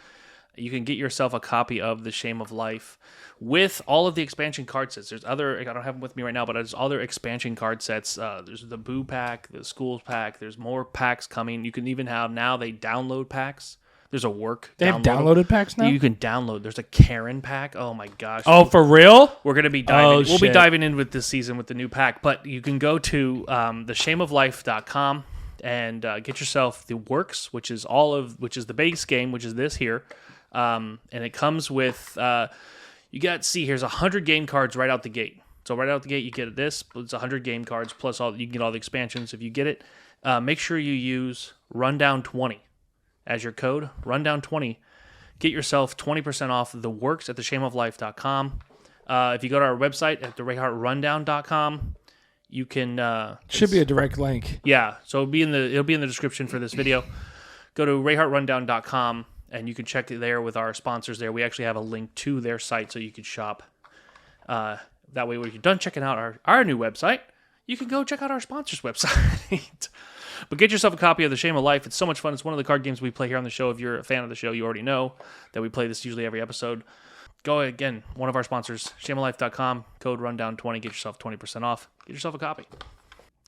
You can get yourself a copy of the Shame of Life with all of the expansion card sets. There's other, I don't have them with me right now, but there's other expansion card sets. There's the Boo pack, the Schools pack. There's more packs coming. You can even have now they download packs. There's a work. They have downloaded packs now? You can download. There's a Karen pack. Oh my gosh. Oh, for real? We're gonna be diving. We'll be shit. diving in with this season with the new pack, but you can go to theshameoflife.com and get yourself the works, which is the base game, which is this here, and it comes with here's 100 game cards right out the gate. So right out the gate you get this. It's 100 game cards plus you can get all the expansions if you get it. Make sure you use Rundown20 as your code. Rundown20. Get yourself 20% off the works at theshameoflife.com. If you go to our website at the rayhartrundown.com, you can Should be a direct link. Yeah, so it'll be in the description for this video. Go to rayhartrundown.com and you can check it there with our sponsors there. We actually have a link to their site so you can shop. That way when you're done checking out our new website, you can go check out our sponsors' website. But get yourself a copy of The Shame of Life. It's so much fun. It's one of the card games we play here on the show. If you're a fan of the show, you already know that we play this usually every episode. Go again, one of our sponsors, shameoflife.com, code rundown20, get yourself 20% off. Get yourself a copy.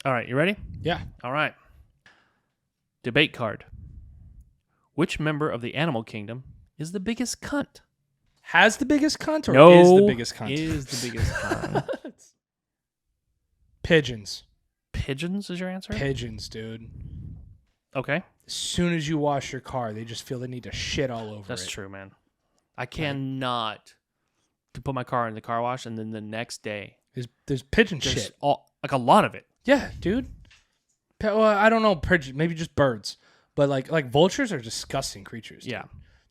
All right, you ready? Yeah. All right. Debate card. Which member of the animal kingdom is the biggest cunt? Has the biggest cunt or No, is the biggest cunt? Is the biggest cunt. Pigeons. Pigeons is your answer? Pigeons, dude. Okay. As soon as you wash your car, they just feel the need to shit all over That's it. true, man. I cannot to put my car in the car wash and then the next day There's pigeon there's shit. like a lot of it. Yeah, dude. Well, I don't know, pigeon, maybe just birds. But like vultures are disgusting creatures. Dude. Yeah.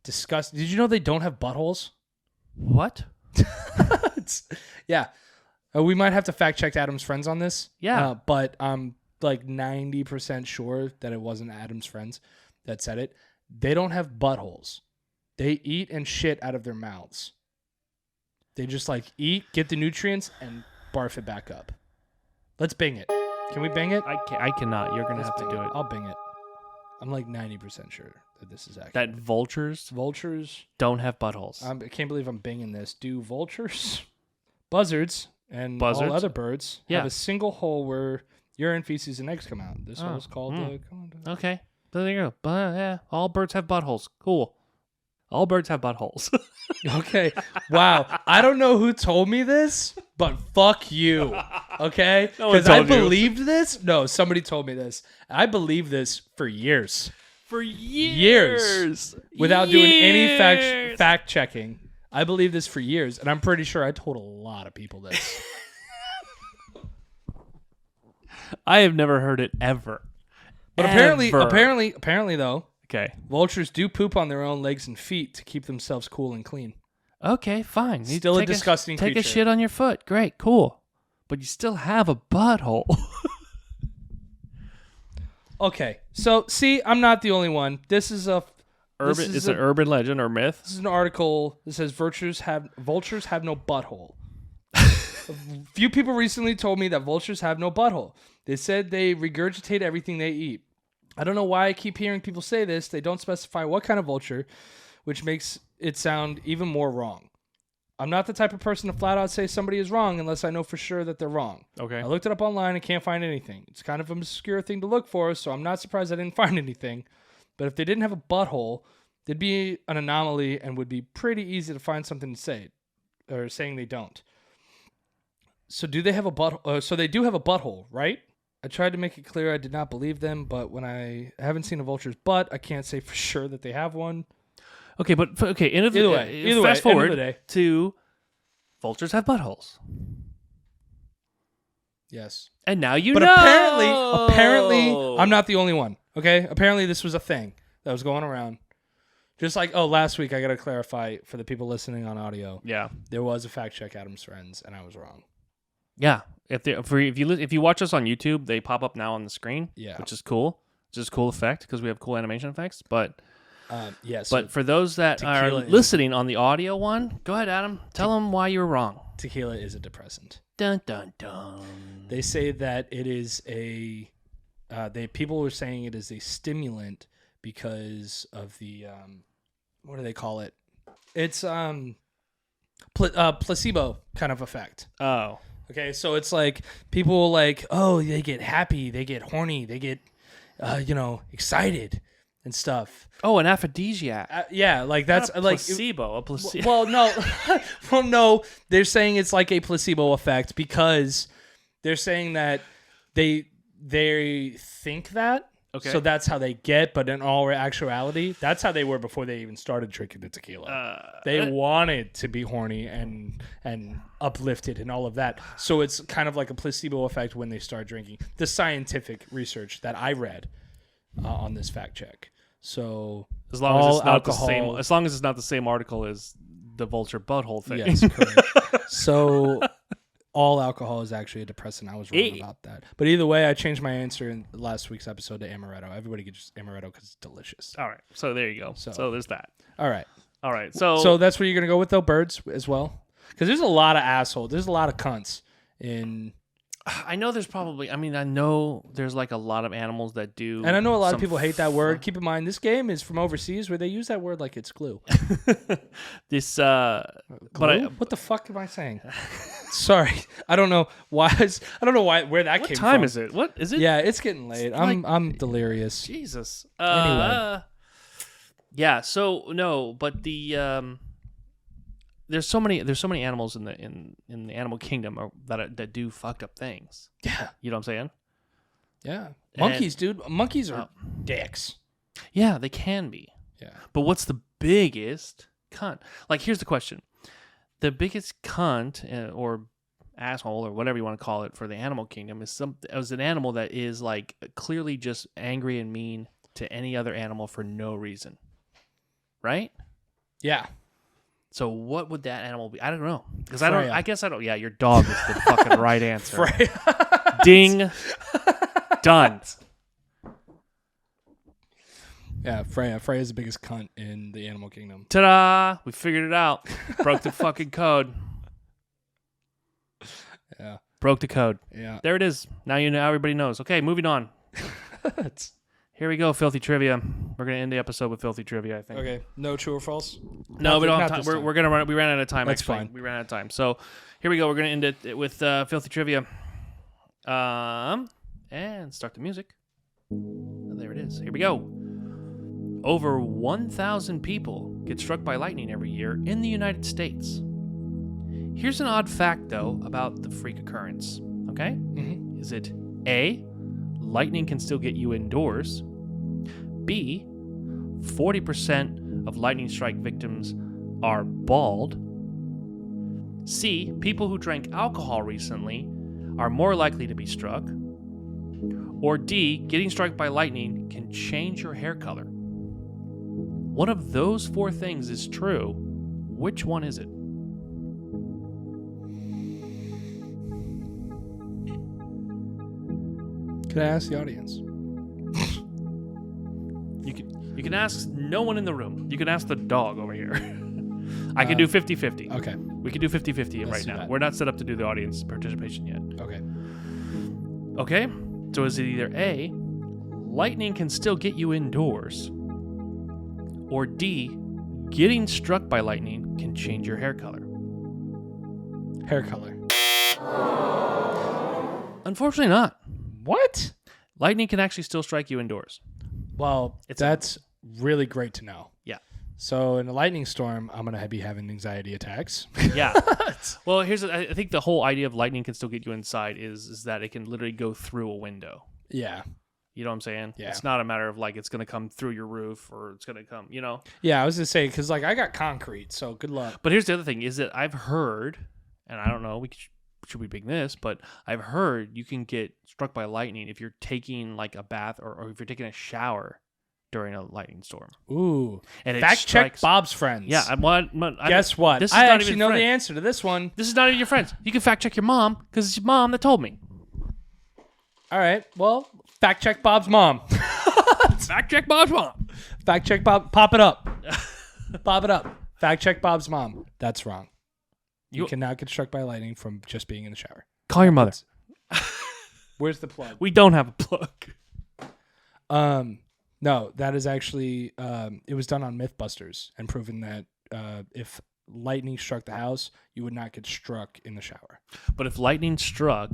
Disgusting. Did you know they don't have buttholes? What? Yeah. We might have to fact check Adam's friends on this. Yeah. But I'm like 90% sure that it wasn't Adam's friends that said it. They don't have buttholes. They eat and shit out of their mouths. They just like eat, get the nutrients, and barf it back up. Let's bing it. Can we bing it? I cannot. You're going to have to do it. I'll bing it. I'm like 90% sure that this is accurate. That vultures Vultures don't have buttholes. I can't believe I'm binging this. Do vultures, buzzards, and Buzzards? all other birds Yeah. have a single hole where urine, feces, and eggs come out? This Oh. hole is called Okay. There you go. But yeah, all birds have buttholes. Cool. All birds have buttholes. Okay. Wow. I don't know who told me this, but fuck you. Okay? No one Because I told you. believed this. No, somebody told me this. I believed this for years. For years. Without doing any fact checking. I believed this for years, and I'm pretty sure I told a lot of people this. I have never heard it ever. But Ever. apparently though, Okay. vultures do poop on their own legs and feet to keep themselves cool and clean. Okay, fine. You Still a take disgusting Take a creature. shit on your foot. Great, cool. But you still have a butthole. Okay, so see, I'm not the only one. This is a It's an urban legend or myth. This is an article that says vultures have no butthole. A few people recently told me that vultures have no butthole. They said they regurgitate everything they eat. I don't know why I keep hearing people say this. They don't specify what kind of vulture, which makes it sound even more wrong. I'm not the type of person to flat out say somebody is wrong unless I know for sure that they're wrong. Okay. I looked it up online and can't find anything. It's kind of an obscure thing to look for, so I'm not surprised I didn't find anything. But if they didn't have a butthole, they'd be an anomaly and would be pretty easy to find something to say, or saying they don't. So do they have a butthole? So they do have a butthole, right? I tried to make it clear I did not believe them, but when I haven't seen a vulture's butt, I can't say for sure that they have one. Okay, but Either way, fast end of forward the day. to vultures have buttholes. Yes. And now you But know. apparently, I'm not the only one. Okay? Apparently, this was a thing that was going around. Just like, last week, I got to clarify for the people listening on audio. Yeah. There was a fact check Adam's friends, and I was wrong. Yeah. If you watch us on YouTube, they pop up now on the screen. Yeah. Which is cool. It's just a cool effect because we have cool animation effects. But Yes. but for those that are tequila is- listening on the audio one, go ahead, Adam. Tell them why you were wrong. tequila is a depressant. Dun dun dun. They say that it is people were saying it is a stimulant because of the what do they call it? It's placebo kind of effect. Oh. Okay, so it's like people like, oh, they get happy, they get horny, they get excited and stuff. Oh, an aphrodisiac. Yeah, like that's Not a like placebo. A placebo. well, no, well, no. They're saying it's like a placebo effect because they're saying that they think that. Okay. So that's how they get, but in all actuality, that's how they were before they even started drinking the tequila. They wanted to be horny and uplifted and all of that. So it's kind of like a placebo effect when they start drinking. The scientific research that I read on this fact check. So as long as it's not alcohol, the same. As long as it's not the same article as the vulture butthole thing. yes, correct. So all alcohol is actually a depressant. I was wrong about that. But either way, I changed my answer in last week's episode to amaretto. Everybody gets amaretto because it's delicious. All right. So there you go. So there's that. All right. So that's what you're gonna go with though, birds as well, because there's a lot of assholes. There's a lot of cunts in. I know there's probably. I know there's like a lot of animals that do. And I know a lot of people hate that word. Keep in mind, this game is from overseas where they use that word like it's glue. This glue? What the fuck am I saying? Sorry, I don't know why. Where that came from. What time is it? What is it? Yeah, it's getting late. I'm delirious. Jesus. Anyway. Yeah. So no, but the there's so many animals in the animal kingdom that do fucked up things. Yeah. You know what I'm saying? Yeah. Monkeys, dude. Monkeys are dicks. Yeah, they can be. Yeah. But what's the biggest cunt? Like, here's the question: the biggest cunt or asshole or whatever you want to call it for the animal kingdom is an animal that is like clearly just angry and mean to any other animal for no reason, right? Yeah. So what would that animal be? I don't know. Because I guess I don't. Yeah, your dog is the fucking right answer. Freya. Ding. Done. Yeah, Freya. Freya's the biggest cunt in the animal kingdom. Ta-da! We figured it out. Broke the fucking code. Yeah. Broke the code. Yeah. There it is. Now you know. Everybody knows. Okay, moving on. Here we go, filthy trivia. We're gonna end the episode with filthy trivia, I think. Okay. No true or false? No, we don't have time. We're gonna run. We ran out of time. That's actually. fine. We ran out of time. So here we go. We're gonna end it with filthy trivia. And start the music. There it is. Here we go. Over 1,000 people get struck by lightning every year in the United States. Here's an odd fact, though, about the freak occurrence. Okay? Mm-hmm. Is it A, lightning can still get you indoors? B, 40% of lightning strike victims are bald? C, people who drank alcohol recently are more likely to be struck? Or D, getting struck by lightning can change your hair color? One of those four things is true. Which one is it? Can I ask the audience? You can ask no one in the room. You can ask the dog over here. I can do 50-50. Okay. We can do 50-50 right now. that. We're not set up to do the audience participation yet. Okay. Okay? So is it either A, lightning can still get you indoors, or D, getting struck by lightning can change your hair color? Hair color. Unfortunately not. What? Lightning can actually still strike you indoors. Well, that's really great to know. Yeah. So in a lightning storm, I'm going to be having anxiety attacks. Yeah. Well, I think the whole idea of lightning can still get you inside is that it can literally go through a window. Yeah. You know what I'm saying? Yeah. It's not a matter of like it's going to come through your roof or it's going to come, you know? Yeah, I was going to say, because like I got concrete, so good luck. But here's the other thing is that I've heard, and I don't know, should we big this, but I've heard you can get struck by lightning if you're taking like a bath or if you're taking a shower during a lightning storm. Ooh. And fact check Bob's friends. Yeah. Guess what? This is I not actually even know friend. the answer to this one. This is not even your friends. You can fact check your mom because it's your mom that told me. All right. Well, fact check Bob's mom. Fact check Bob's mom. Fact check Bob. Pop it up. Pop it up. Fact check Bob's mom. That's wrong. You cannot get struck by lightning from just being in the shower. Call your mother. Where's the plug? We don't have a plug. No, that is actually it was done on Mythbusters and proven that if lightning struck the house, you would not get struck in the shower. But if lightning struck,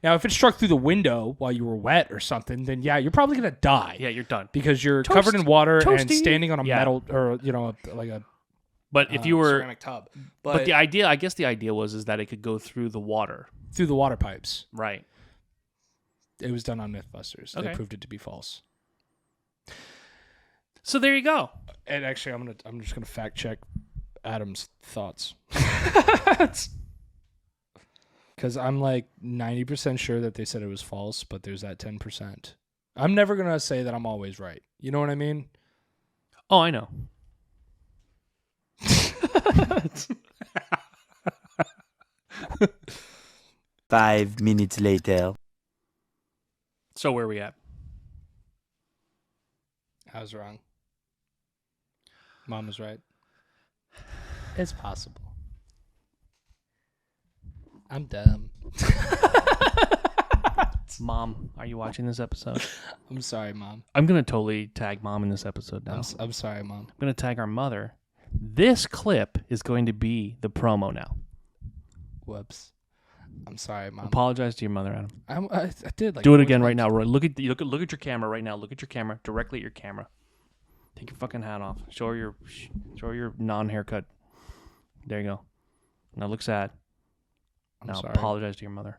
now if it struck through the window while you were wet or something, then yeah, you're probably gonna die. yeah, you're done. Because you're Toast. covered in water and Toasty. standing on a Yeah. metal or like a But if you were, ceramic tub, but the idea, I guess the idea was that it could go through the water, through the water pipes. right? It was done on Mythbusters. Okay. They proved it to be false. So there you go. And actually, I'm just gonna fact check Adam's thoughts because I'm like 90% sure that they said it was false, but there's that 10%. I'm never gonna say that I'm always right. You know what I mean? Oh, I know. 5 minutes later. So where are we at? I was wrong. Mom was right. It's possible. I'm dumb. Mom, are you watching this episode? I'm sorry, Mom. I'm going to totally tag Mom in this episode now. I'm sorry, Mom. I'm going to tag our mother. This clip is going to be the promo now. Whoops. I'm sorry, Mom. Apologize to your mother, Adam. I did. Like, Do it again right now, Roy. Look at your camera right now. Look at your camera. Directly at your camera. Take your fucking hat off. Show her your non-haircut. There you go. Now look sad. Now sorry. apologize to your mother.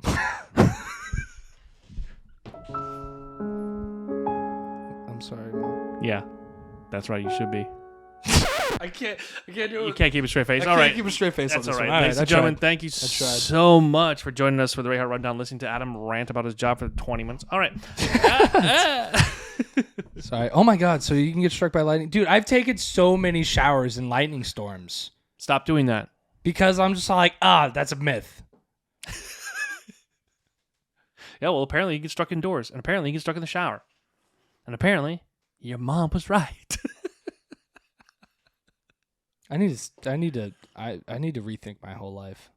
I'm sorry, Mom. Yeah, that's right. You should be. I can't do it. You can't keep a straight face. I all can't right. keep a straight face That's on all this right. one. Ladies and gentlemen, thank you so much for joining us for the Rayhart Rundown, listening to Adam rant about his job for 20 minutes. All right. Sorry. Oh my God. So you can get struck by lightning, dude. I've taken so many showers in lightning storms Stop doing that. because I'm just like, that's a myth. Yeah, well, apparently you get struck indoors, and apparently you get stuck in the shower. And apparently your mom was right. I need to rethink my whole life.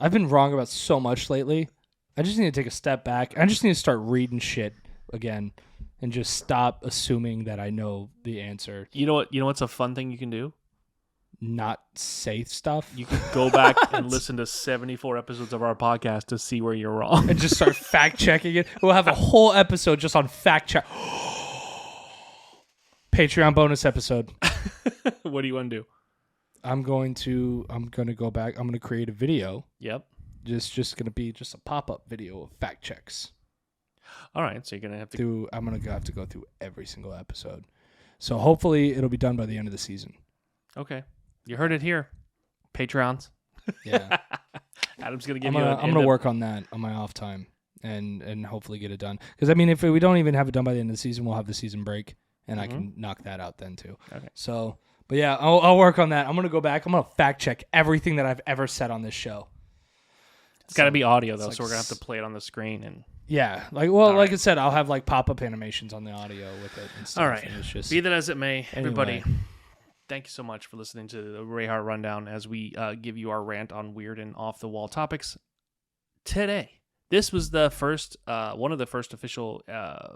I've been wrong about so much lately. I just need to take a step back. I just need to start reading shit again and just stop assuming that I know the answer. You know what's a fun thing you can do? Not say stuff. You can go back and listen to 74 episodes of our podcast to see where you're wrong. And just start fact checking it. We'll have a whole episode just on fact check. Patreon bonus episode. What do you want to do? I'm going to go back. I'm going to create a video. Yep. Just going to be just a pop-up video of fact checks. All right, so you're going to have to... I'm going to have to go through every single episode. So hopefully it'll be done by the end of the season. Okay. You heard it here. Patreons. Yeah. Adam's going to I'm give going to work on that on my off time and hopefully get it done. Because, I mean, if we don't even have it done by the end of the season, we'll have the season break. And I can knock that out then, too. Okay. So, but yeah, I'll work on that. I'm going to go back. I'm going to fact check everything that I've ever said on this show. It's got to be audio, though, like so we're going to have to play it on the screen. And Yeah. Like right. I said, I'll have like pop-up animations on the audio with it and stuff. all right. And it's just, Be that as it may, everybody, Anyway. thank you so much for listening to the Rayhart Rundown as we give you our rant on weird and off-the-wall topics today. This was the first, one of the first official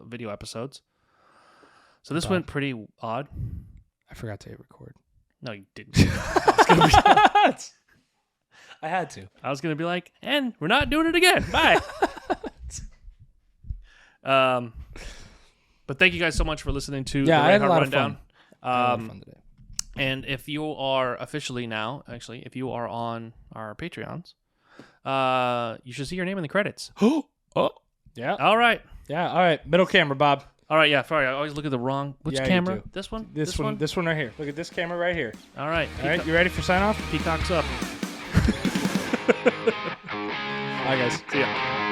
video episodes. So this went pretty odd. I forgot to hit record. No, you didn't. I had to. I was going to be like, and we're not doing it again. Bye. But thank you guys so much for listening to the I had a Rayhart lot Rundown. of fun. I had a lot of fun today. And if you are officially now, actually, if you are on our Patreons, you should see your name in the credits. Oh. Yeah. All right. Yeah. All right. Middle camera, Bob. All right. Yeah. Sorry. I always look at the wrong. Which Yeah, you camera? do. This one? This one right here. Look at this camera right here. All right. All right. You ready for sign off? Peacock's up. Bye, guys. See ya.